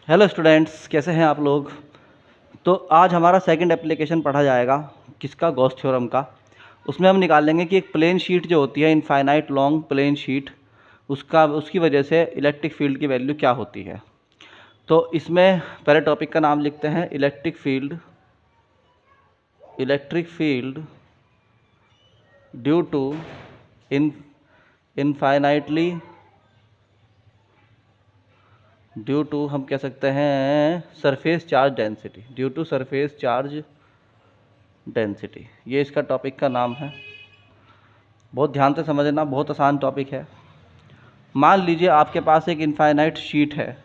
Hello students, कैसे हैं आप लोग। तो आज हमारा सेकंड एप्लीकेशन पढ़ा जाएगा किसका, गॉस थ्योरम का। उसमें हम निकालेंगे कि एक प्लेन शीट जो होती है, इनफाइनाइट लॉन्ग प्लेन शीट, उसकी वजह से इलेक्ट्रिक फील्ड की वैल्यू क्या होती है। तो इसमें पहले टॉपिक का नाम लिखते हैं electric field due to in infinitely due to हम कह सकते हैं surface charge density, due to surface charge density. ये इसका टॉपिक का नाम है। बहुत ध्यान से समझना, बहुत आसान टॉपिक है। मान लीजिए आपके पास एक इनफाइनाइट शीट है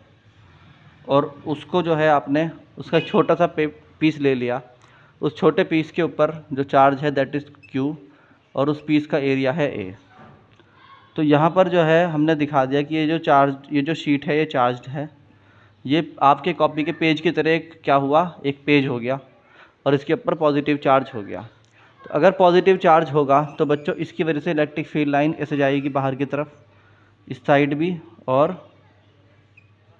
और उसको जो है आपने उसका एक छोटा सा पीस ले लिया। उस छोटे पीस के ऊपर जो चार्ज है दैट इज़ क्यू और उस पीस का एरिया है ए। तो यहाँ पर जो है हमने दिखा दिया कि ये जो शीट है ये चार्ज्ड है। ये आपके कॉपी के पेज की तरह क्या हुआ, एक पेज हो गया और इसके ऊपर पॉजिटिव चार्ज हो गया। तो अगर पॉजिटिव चार्ज होगा तो बच्चों इसकी वजह से इलेक्ट्रिक फील्ड लाइन ऐसे जाएगी बाहर की तरफ, इस साइड भी और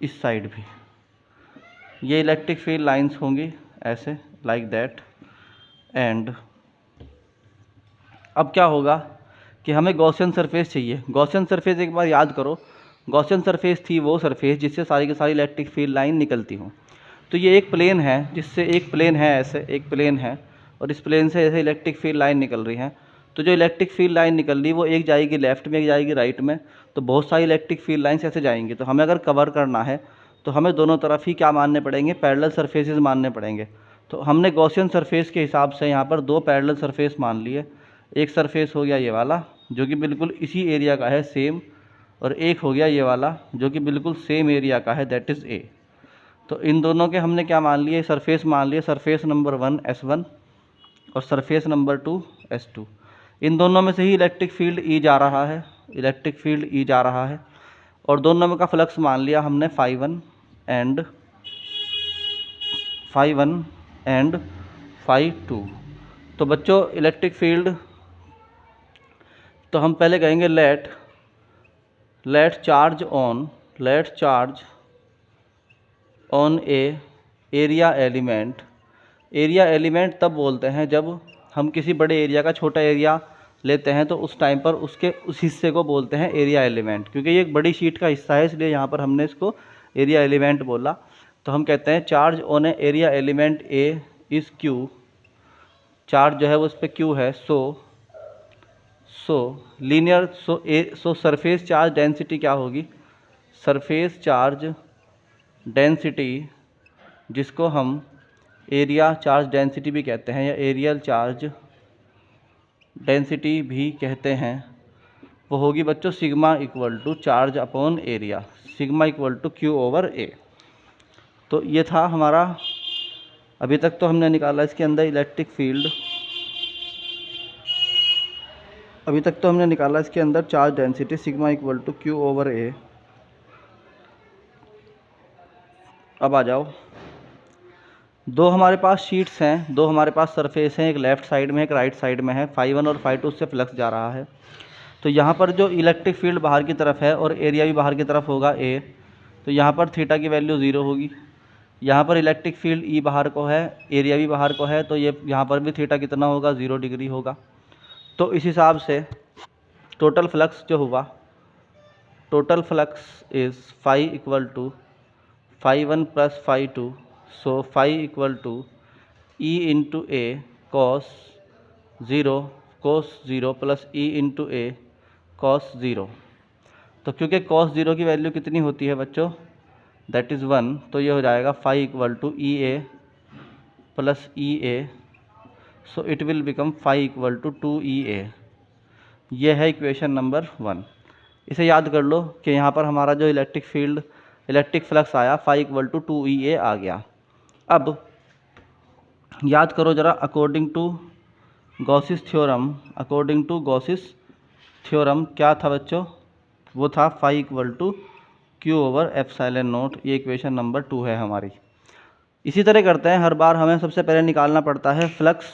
इस साइड भी। ये इलेक्ट्रिक फील्ड लाइंस होंगी ऐसे, लाइक दैट। एंड अब क्या होगा कि हमें गॉसियन सरफेस चाहिए। गॉसियन सरफेस एक बार याद करो, गॉसियन सरफेस थी वो सरफेस जिससे सारी की सारी इलेक्ट्रिक फील्ड लाइन निकलती हूँ। तो ये एक प्लेन है, जिससे एक प्लेन है ऐसे, एक प्लेन है और इस प्लेन से ऐसे इलेक्ट्रिक फील्ड लाइन निकल रही है। तो जो इलेक्ट्रिक फील्ड लाइन निकल रही है वो एक जाएगी लेफ्ट में, एक जाएगी राइट में। तो बहुत सारी इलेक्ट्रिक फील्ड लाइन्स ऐसे जाएंगी। तो हमें अगर कवर करना है तो हमें दोनों तरफ ही क्या मानने पड़ेंगे, पैरेलल सरफेसेस मानने पड़ेंगे। तो हमने गॉसियन सरफेस के हिसाब से यहाँ पर दो पैरेलल सरफेस मान लिए। एक सरफेस हो गया ये वाला जो कि बिल्कुल इसी एरिया का है सेम, और एक हो गया ये वाला जो कि बिल्कुल सेम एरिया का है दैट इज़ ए। तो इन दोनों के हमने क्या मान लिए, सरफेस मान लिए, सरफेस नंबर 1 S1 और सरफेस नंबर 2 S2। इन दोनों में से ही इलेक्ट्रिक फील्ड ई जा रहा है, इलेक्ट्रिक फील्ड ई जा रहा है। और दोनों में का फ्लक्स मान लिया हमने φ1 एंड φ2। तो बच्चों इलेक्ट्रिक फील्ड, तो हम पहले कहेंगे let charge on a area element. Area element तब बोलते हैं जब हम किसी बड़े एरिया का छोटा एरिया लेते हैं, तो उस टाइम पर उसके उस हिस्से को बोलते हैं एरिया एलिमेंट। क्योंकि ये एक बड़ी शीट का हिस्सा है इसलिए यहाँ पर हमने इसको एरिया एलिमेंट बोला। तो हम कहते हैं charge on a area element A is Q. Charge जो है वो उस पर क्यू है। सो सरफेस चार्ज डेंसिटी क्या होगी, सरफेस चार्ज डेंसिटी, जिसको हम एरिया चार्ज डेंसिटी भी कहते हैं या एरियल चार्ज डेंसिटी भी कहते हैं, वो होगी बच्चों sigma equal to charge upon area, sigma equal to Q over A. तो ये था हमारा, अभी तक तो हमने निकाला इसके अंदर इलेक्ट्रिक फील्ड, अभी तक तो हमने निकाला इसके अंदर charge density sigma equal to Q over A. अब आ जाओ, दो हमारे पास शीट्स हैं, दो हमारे पास सरफेस हैं, एक लेफ़्ट साइड में एक राइट साइड में है। φ1 और φ2 से फ्लक्स जा रहा है। तो यहाँ पर जो इलेक्ट्रिक फील्ड बाहर की तरफ है और एरिया भी बाहर की तरफ होगा ए, तो यहाँ पर थीटा की वैल्यू 0 होगी। यहाँ पर इलेक्ट्रिक फील्ड ई बाहर को है, एरिया भी बाहर को है, तो ये यहाँ पर भी थीटा कितना होगा, 0 डिग्री होगा। तो इस हिसाब से टोटल फ्लक्स जो हुआ, total flux is φ equal to φ1 plus φ2। So φ equal to E into A cos 0 plus E into A cos 0। तो क्योंकि कॉस 0 की वैल्यू कितनी होती है बच्चों, दैट इज़ 1, तो ये हो जाएगा φ equal to E A plus E A. So it will become φ equal to 2EA। ये है इक्वेशन नंबर 1। इसे याद कर लो कि यहाँ पर हमारा जो इलेक्ट्रिक फ्लक्स आया φ इक्वल टू 2EA आ गया। अब याद करो ज़रा, अकॉर्डिंग टू गॉसिस थ्योरम क्या था बच्चों, वो था φ equal to Q over epsilon naught. ये इक्वेशन नंबर 2 है हमारी। इसी तरह करते हैं, हर बार हमें सबसे पहले निकालना पड़ता है फ्लक्स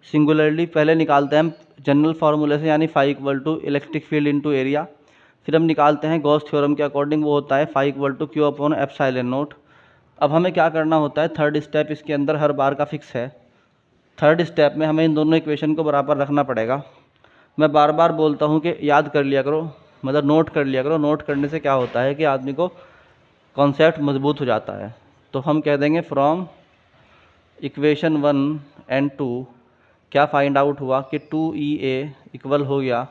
सिंगुलरली। पहले निकालते हैं हम जनरल फार्मूले से, यानी φ equal to electric field into area. फिर हम निकालते हैं गॉस थ्योरम के अकॉर्डिंग, वो होता है φ equal to q upon epsilon naught. अब हमें क्या करना होता है, थर्ड स्टेप इसके अंदर हर बार का फिक्स है। थर्ड स्टेप में हमें इन दोनों इक्वेशन को बराबर रखना पड़ेगा। मैं बार बार बोलता हूँ कि याद कर लिया करो, मतलब नोट कर लिया करो। नोट करने से क्या होता है कि आदमी को कॉन्सेप्ट मजबूत हो जाता है। तो हम कह देंगे फ्रॉम इक्वेशन 1 एंड 2 क्या फाइंड आउट हुआ कि 2EA इक्वल हो गया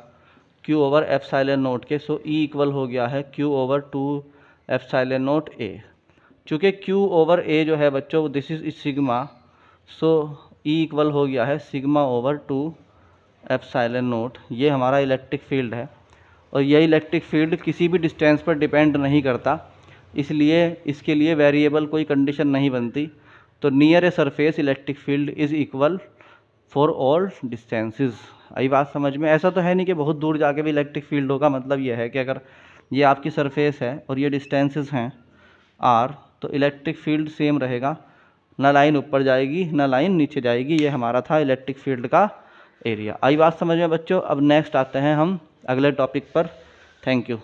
Q ओवर एप्सिलॉन नोट के। सो E इक्वल हो गया है Q over 2 epsilon note A। चूँकि Q ओवर A जो है बच्चों this is sigma, so E equal हो गया है सिग्मा ओवर 2 एप्सिलॉन नोट। ये हमारा इलेक्ट्रिक फील्ड है और यह इलेक्ट्रिक फील्ड किसी भी डिस्टेंस पर डिपेंड नहीं करता, इसलिए इसके लिए वेरिएबल कोई कंडीशन नहीं बनती। तो near a surface electric field is equal for all distances. आई बात समझ में? ऐसा तो है नहीं कि बहुत दूर जाके भी इलेक्ट्रिक फील्ड होगा। मतलब ये है कि अगर ये आपकी सरफेस है और ये डिस्टेंसेस हैं आर, तो इलेक्ट्रिक फील्ड सेम रहेगा, ना लाइन ऊपर जाएगी ना लाइन नीचे जाएगी। ये हमारा था इलेक्ट्रिक फील्ड का एरिया। आई बात समझ में बच्चों? अब नेक्स्ट आते हैं हम अगले टॉपिक पर। Thank you.